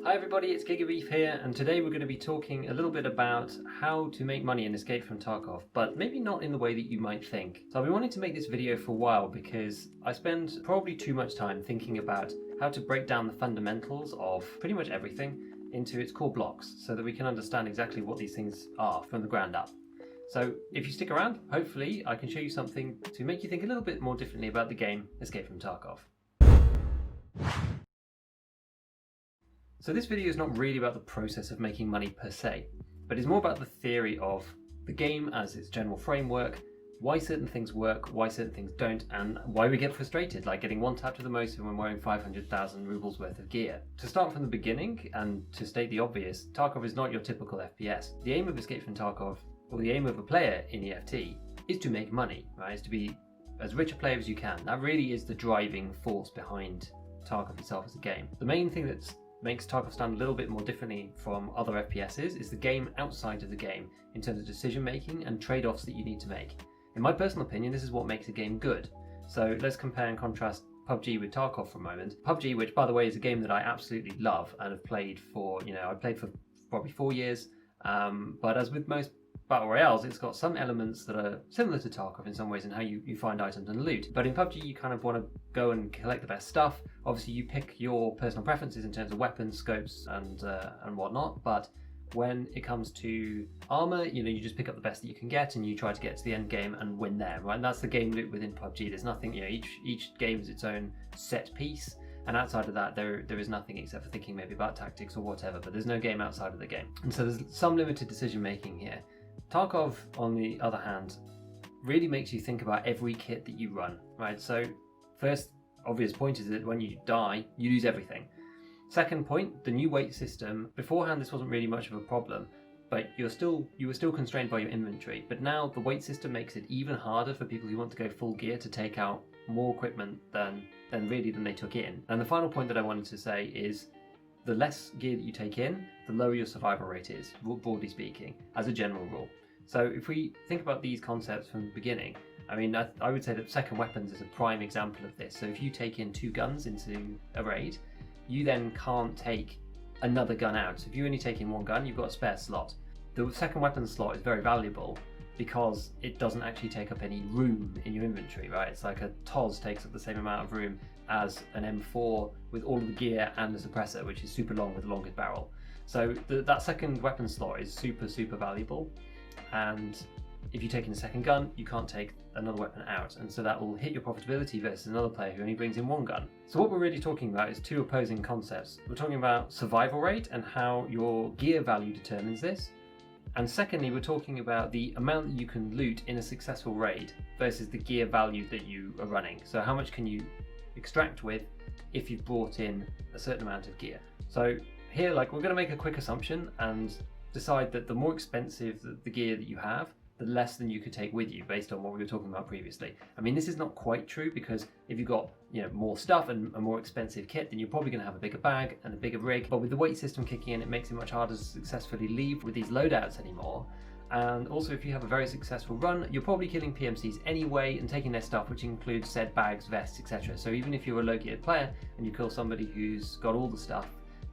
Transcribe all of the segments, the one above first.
Hi everybody, it's Gigabeef here, and today we're going to be talking a little bit about how to make money in Escape from Tarkov, but maybe not in the way that you might think. So I've been wanting to make this video for a while because I spend probably too much time thinking about how to break down the fundamentals of pretty much everything into its core blocks so that we can understand exactly what these things are from the ground up. So if you stick around, hopefully I can show you something to make you think a little bit more differently about the game Escape from Tarkov. So this video is not really about the process of making money per se, but it's more about the theory of the game as its general framework, why certain things work, why certain things don't, and why we get frustrated, like getting one tap to the motion when wearing 500,000 rubles worth of gear. To start from the beginning, and to state the obvious, Tarkov is not your typical FPS. The aim of Escape from Tarkov, or the aim of a player in EFT, is to make money, right? Is to be as rich a player as you can. That really is the driving force behind Tarkov itself as a game. The main thing that makes Tarkov stand a little bit more differently from other FPSs is the game outside of the game in terms of decision making and trade-offs that you need to make. In my personal opinion, this is what makes a game good. So let's compare and contrast PUBG with Tarkov for a moment. PUBG, which by the way is a game that I absolutely love and have played for, I played for probably 4 years, but as with most Battle Royales, it's got some elements that are similar to Tarkov in some ways in how you find items and loot. But in PUBG, you kind of want to go and collect the best stuff. Obviously, you pick your personal preferences in terms of weapons, scopes, and whatnot. But when it comes to armor, you just pick up the best that you can get, and you try to get to the end game and win there. Right? And that's the game loop within PUBG. There's nothing. Each game is its own set piece. And outside of that, there is nothing except for thinking maybe about tactics or whatever. But there's no game outside of the game. And so there's some limited decision making here. Tarkov, on the other hand, really makes you think about every kit that you run, right? So first obvious point is that when you die, you lose everything. Second point, the new weight system. Beforehand, this wasn't really much of a problem, but you were still constrained by your inventory. But now the weight system makes it even harder for people who want to go full gear to take out more equipment than they took in. And the final point that I wanted to say is the less gear that you take in, the lower your survival rate is, broadly speaking, as a general rule. So if we think about these concepts from the beginning, I would say that second weapons is a prime example of this. So if you take in 2 guns into a raid, you then can't take another gun out. So if you only take in 1 gun, you've got a spare slot. The second weapon slot is very valuable because it doesn't actually take up any room in your inventory, right? It's like a TOS takes up the same amount of room as an M4 with all of the gear and the suppressor, which is super long with the longest barrel. So that second weapon slot is super, super valuable. And if you take in a second gun, you can't take another weapon out. And so that will hit your profitability versus another player who only brings in 1 gun. So what we're really talking about is 2 opposing concepts. We're talking about survival rate and how your gear value determines this. And secondly, we're talking about the amount that you can loot in a successful raid versus the gear value that you are running. So how much can you extract with if you've brought in a certain amount of gear. So here, we're going to make a quick assumption and decide that the more expensive the gear that you have, the less than you could take with you based on what we were talking about previously. This is not quite true because if you've got more stuff and a more expensive kit, then you're probably going to have a bigger bag and a bigger rig. But with the weight system kicking in, it makes it much harder to successfully leave with these loadouts anymore. And also, if you have a very successful run, you're probably killing PMCs anyway and taking their stuff, which includes said bags, vests, etc. So even if you're a low geared player and you kill somebody who's got all the stuff,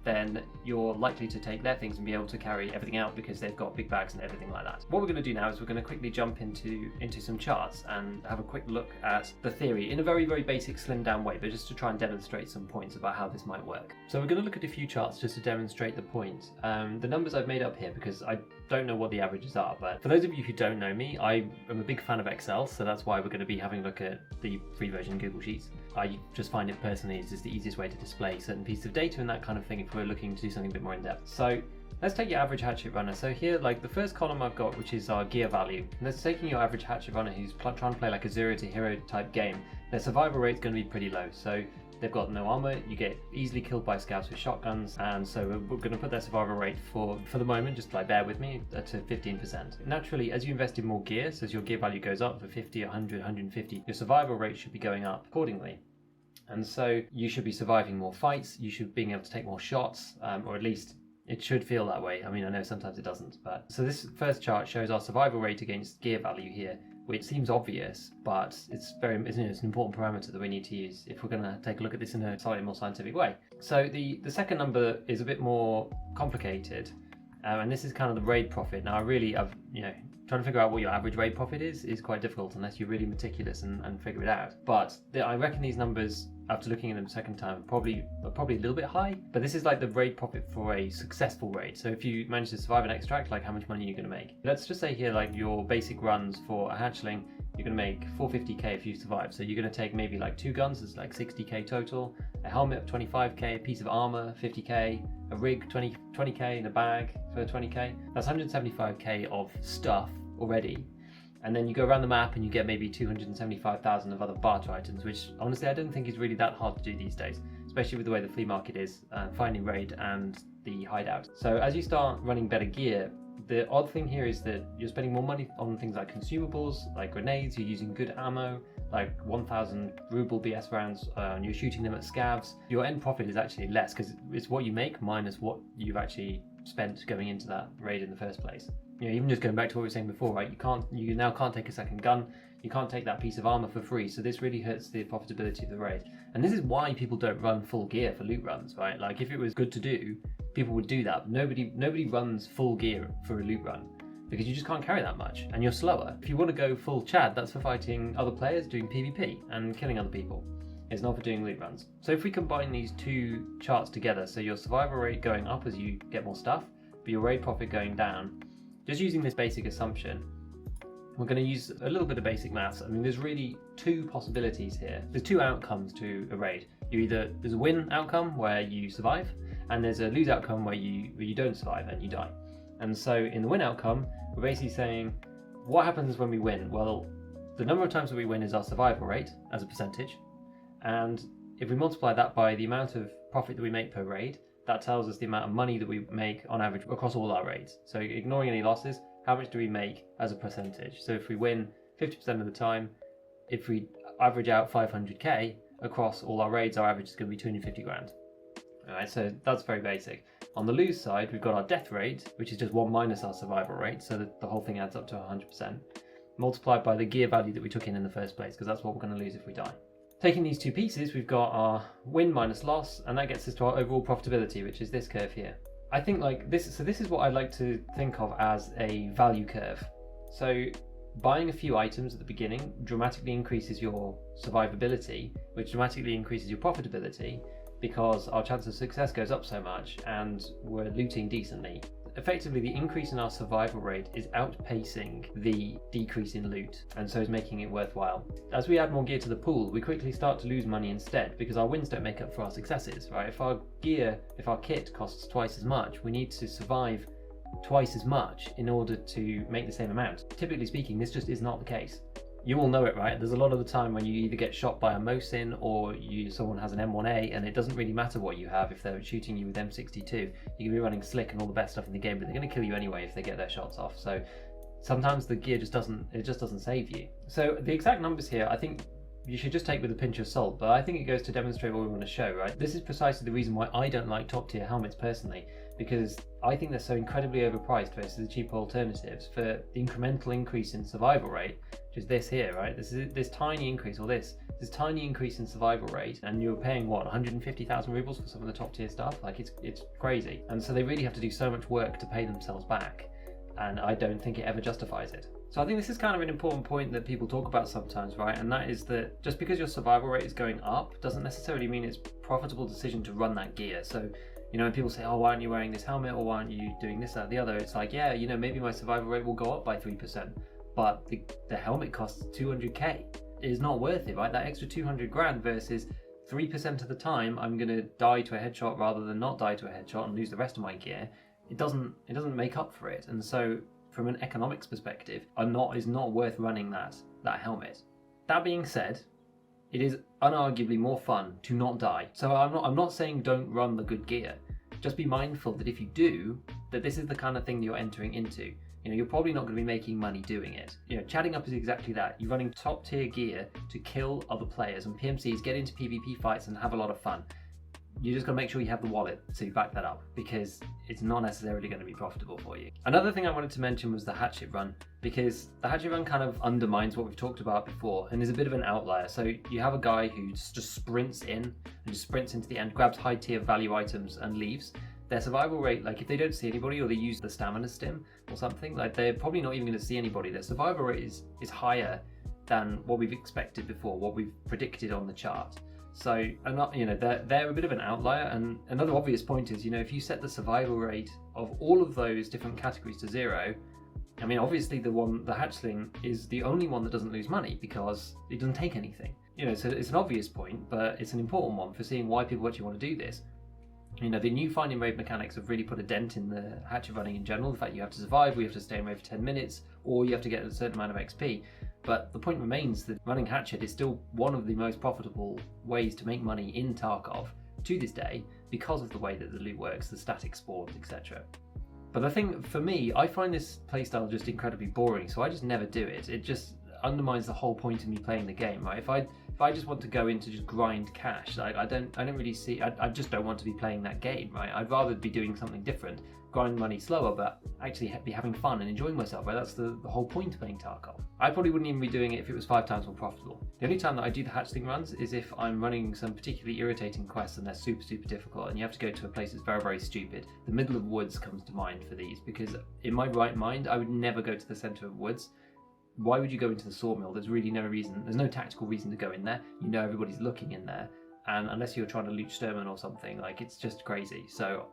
then you're likely to take their things and be able to carry everything out because they've got big bags and everything like that. What we're going to do now is we're going to quickly jump into some charts and have a quick look at the theory in a very, very basic, slimmed down way, but just to try and demonstrate some points about how this might work. So we're going to look at a few charts just to demonstrate the point. The numbers I've made up here because I don't know what the averages are, but for those of you who don't know me, I am a big fan of Excel, so that's why we're going to be having a look at the free version Google Sheets. I just find it personally is just the easiest way to display certain pieces of data and that kind of thing if we're looking to do something a bit more in depth. So let's take your average hatchet runner. So here, the first column I've got, which is our gear value, and that's taking your average hatchet runner who's trying to play like a 0 to hero type game. Their survival rate's going to be pretty low. So they've got no armor, you get easily killed by scouts with shotguns, and so we're going to put their survival rate for the moment, just bear with me, to 15%. Naturally, as you invest in more gear, so as your gear value goes up for 50, 100, 150, your survival rate should be going up accordingly. And so you should be surviving more fights, you should be able to take more shots, or at least it should feel that way. I know sometimes it doesn't. But so this first chart shows our survival rate against gear value here which seems obvious, but it's an important parameter that we need to use if we're going to take a look at this in a slightly more scientific way. So the second number is a bit more complicated, and this is kind of the raid profit. Now, trying to figure out what your average raid profit is quite difficult unless you're really meticulous and figure it out. But I reckon these numbers, after looking at them a second time, are probably a little bit high. But this is like the raid profit for a successful raid. So if you manage to survive an extract, like how much money are you going to make? Let's just say here, like your basic runs for a hatchling, you're going to make 450k if you survive. So you're going to take maybe like 2 guns, it's like 60k total, a helmet of 25k, a piece of armor 50k, a rig 20k, in a bag for 20k. That's 175k of stuff already. And then you go around the map and you get maybe 275,000 of other barter items, which honestly I don't think is really that hard to do these days, especially with the way the flea market is, finding raid and the hideout. So as you start running better gear, the odd thing here is that you're spending more money on things like consumables, like grenades, you're using good ammo, like 1,000 ruble BS rounds, and you're shooting them at scavs. Your end profit is actually less because it's what you make minus what you've actually spent going into that raid in the first place. Even just going back to what we were saying before, right? You now can't take a second gun, you can't take that piece of armor for free, so this really hurts the profitability of the raid. And this is why people don't run full gear for loot runs, right? Like if it was good to do, people would do that. Nobody runs full gear for a loot run because you just can't carry that much and you're slower. If you want to go full Chad, that's for fighting other players, doing PvP and killing other people. It's not for doing loot runs. So if we combine these two charts together, so your survival rate going up as you get more stuff, but your raid profit going down, just using this basic assumption, we're going to use a little bit of basic maths. I mean, there's really 2 possibilities here. There's 2 outcomes to a raid. There's a win outcome where you survive, and there's a lose outcome where you don't survive and you die. And so in the win outcome, we're basically saying, what happens when we win? Well, the number of times that we win is our survival rate as a percentage, and if we multiply that by the amount of profit that we make per raid, that tells us the amount of money that we make on average across all our raids. So ignoring any losses, how much do we make as a percentage? So if we win 50% of the time, if we average out 500k across all our raids, our average is going to be 250 grand. Alright, so that's very basic. On the lose side, we've got our death rate, which is just 1 minus our survival rate, so that the whole thing adds up to 100%, multiplied by the gear value that we took in the first place, because that's what we're going to lose if we die. Taking these 2 pieces, we've got our win minus loss, and that gets us to our overall profitability, which is this curve here. I think like this, so this is what I like to think of as a value curve. So buying a few items at the beginning dramatically increases your survivability, which dramatically increases your profitability, because our chance of success goes up so much and we're looting decently. Effectively, the increase in our survival rate is outpacing the decrease in loot, and so is making it worthwhile. As we add more gear to the pool, we quickly start to lose money instead, because our wins don't make up for our successes, right? If our kit costs twice as much, we need to survive twice as much in order to make the same amount. Typically speaking, this just is not the case. You all know it, right? There's a lot of the time when you either get shot by a Mosin or someone has an M1A, and it doesn't really matter what you have. If they're shooting you with M62, you can be running slick and all the best stuff in the game, but they're going to kill you anyway if they get their shots off. So sometimes the gear just doesn't save you. So the exact numbers here, I think you should just take with a pinch of salt, but I think it goes to demonstrate what we want to show, right? This is precisely the reason why I don't like top tier helmets personally, because I think they're so incredibly overpriced versus the cheaper alternatives. For the incremental increase in survival rate, which is this here, right? This tiny increase, or this tiny increase in survival rate, and you're paying what, 150,000 rubles for some of the top tier stuff? Like it's crazy. And so they really have to do so much work to pay themselves back, and I don't think it ever justifies it. So I think this is kind of an important point that people talk about sometimes, right? And that is that just because your survival rate is going up doesn't necessarily mean it's a profitable decision to run that gear. So, when people say, oh, why aren't you wearing this helmet, or why aren't you doing this, that, the other? It's like, yeah, maybe my survival rate will go up by 3%, but the helmet costs 200k. It is not worth it, right? That extra 200 grand versus 3% of the time I'm going to die to a headshot rather than not die to a headshot and lose the rest of my gear. It doesn't make up for it. And so from an economics perspective, is not worth running that helmet. That being said, it is unarguably more fun to not die. So I'm not saying don't run the good gear. Just be mindful that if you do, that this is the kind of thing that you're entering into. You're probably not going to be making money doing it. Chatting up is exactly that. You're running top tier gear to kill other players and PMCs, get into PvP fights and have a lot of fun. you just got to make sure you have the wallet to back that up, because it's not necessarily going to be profitable for you. Another thing I wanted to mention was the hatchet run, because the hatchet run kind of undermines what we've talked about before and is a bit of an outlier. So you have a guy who just sprints in and just sprints into the end, grabs high tier value items and leaves. Their survival rate, like if they don't see anybody or they use the stamina stim or something, like they're probably not even going to see anybody. Their survival rate is higher than what we've expected before, what we've predicted on the chart. So, they're a bit of an outlier. And another obvious point is, if you set the survival rate of all of those different categories to 0, I mean, obviously the hatchling is the only one that doesn't lose money because it doesn't take anything. So it's an obvious point, but it's an important one for seeing why people actually want to do this. The new find and raid mechanics have really put a dent in the hatchet running in general. The fact you have to survive, or you have to stay in raid for 10 minutes, or you have to get a certain amount of XP. But the point remains that running hatchet is still one of the most profitable ways to make money in Tarkov to this day, because of the way that the loot works, the static spawns, etc. But the thing, for me, I find this playstyle just incredibly boring, so I just never do it. It just undermines the whole point of me playing the game, right? If I just want to go in to just grind cash, I don't really see, I just don't want to be playing that game, right? I'd rather be doing something different, grind money slower, but actually be having fun and enjoying myself, right? That's the whole point of playing Tarkov. I probably wouldn't even be doing it if it was 5 times more profitable. The only time that I do the hatchling runs is if I'm running some particularly irritating quests and they're super, super difficult and you have to go to a place that's very, very stupid. The middle of woods comes to mind for these, because in my right mind, I would never go to the center of woods. Why would you go into the sawmill? There's really no reason. There's no tactical reason to go in there. Everybody's looking in there, and unless you're trying to loot Sturman or something, like, it's just crazy. So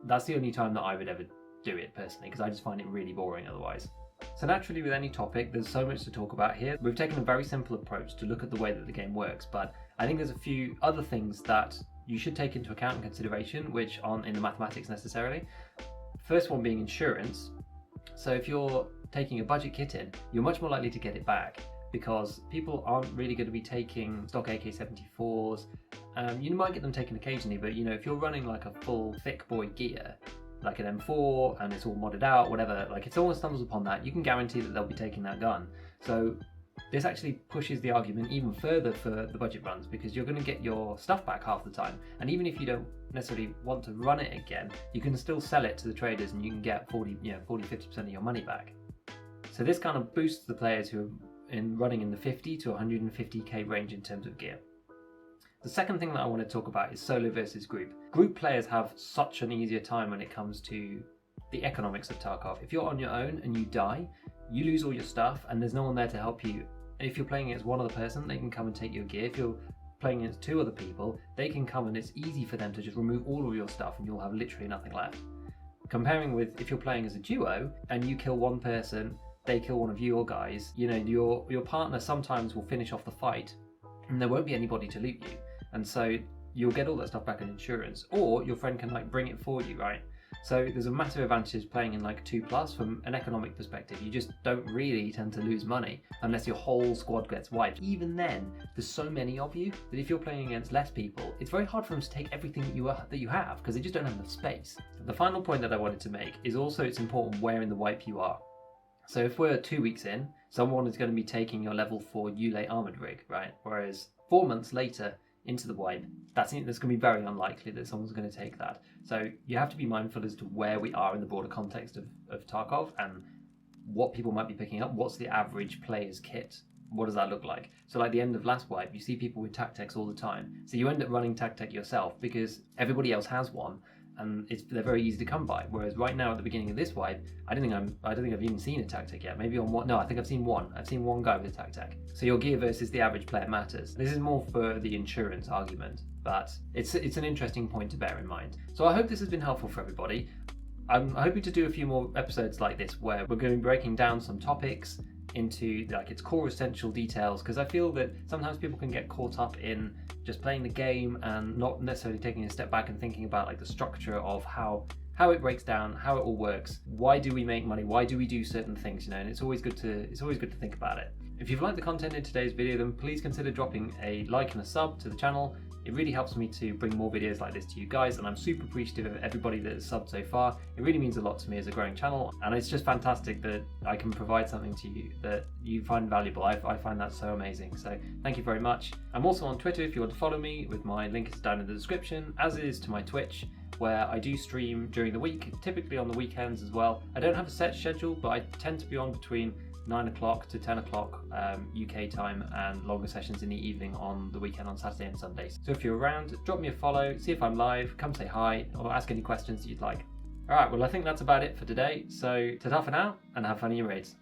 that's the only time that I would ever do it personally, because I just find it really boring otherwise. So naturally, with any topic, there's so much to talk about here. We've taken a very simple approach to look at the way that the game works, but I think there's a few other things that you should take into account and consideration, which aren't in the mathematics necessarily. First one being insurance. So if you're taking a budget kit in, you're much more likely to get it back, because people aren't really going to be taking stock AK-74s. You might get them taken occasionally, but if you're running like a full thick boy gear, like an M4, and it's all modded out, whatever, like if someone stumbles upon that, you can guarantee that they'll be taking that gun. So this actually pushes the argument even further for the budget runs, because you're going to get your stuff back half the time, and even if you don't necessarily want to run it again, you can still sell it to the traders and you can get 40-50% of your money back. So this kind of boosts the players who are running in the 50 to 150k range in terms of gear. The second thing that I want to talk about is solo versus group. Group players have such an easier time when it comes to the economics of Tarkov. If you're on your own and you die, you lose all your stuff and there's no one there to help you. And if you're playing against one other person, they can come and take your gear. If you're playing against 2 other people, they can come and it's easy for them to just remove all of your stuff and you'll have literally nothing left. Comparing with if you're playing as a duo and you kill one person, they kill one of your guys, your partner sometimes will finish off the fight and there won't be anybody to loot you. And so you'll get all that stuff back in insurance, or your friend can like bring it for you, right? So there's a massive advantage playing in like 2+ from an economic perspective. You just don't really tend to lose money unless your whole squad gets wiped. Even then, there's so many of you that if you're playing against less people, it's very hard for them to take everything that you have because they just don't have enough space. The final point that I wanted to make is also it's important where in the wipe you are. So if we're 2 weeks in, someone is going to be taking your level 4 Ulay armored rig, right? Whereas 4 months later, into the wipe, that's going to be very unlikely that someone's going to take that. So you have to be mindful as to where we are in the broader context of Tarkov and what people might be picking up. What's the average player's kit? What does that look like? So like the end of last wipe, you see people with tactics all the time. So you end up running tactic yourself because everybody else has one and they're very easy to come by. Whereas right now at the beginning of this wipe, I don't think I've even seen a tactic yet. Maybe on one. No, I think I've seen one. I've seen one guy with a tactic. So your gear versus the average player matters. This is more for the insurance argument, but it's an interesting point to bear in mind. So I hope this has been helpful for everybody. I'm hoping to do a few more episodes like this where we're going to be breaking down some topics into like its core essential details, because I feel that sometimes people can get caught up in just playing the game and not necessarily taking a step back and thinking about like the structure of how it breaks down, how it all works, why do we make money, why do we do certain things, and it's always good to think about it. If you've liked the content in today's video, then please consider dropping a like and a sub to the channel. It really helps me to bring more videos like this to you guys, and I'm super appreciative of everybody that has subbed so far. It really means a lot to me as a growing channel, and it's just fantastic that I can provide something to you that you find valuable. I find that so amazing, so thank you very much. I'm also on Twitter if you want to follow me, with my link is down in the description, as is to my Twitch, where I do stream during the week, typically on the weekends as well. I don't have a set schedule, but I tend to be on between 9 o'clock to 10 o'clock UK time, and longer sessions in the evening on the weekend on Saturday and Sundays. So if you're around, drop me a follow, see if I'm live, come say hi, or ask any questions that you'd like. Alright, well I think that's about it for today, so ta-ta for now, and have fun in your raids.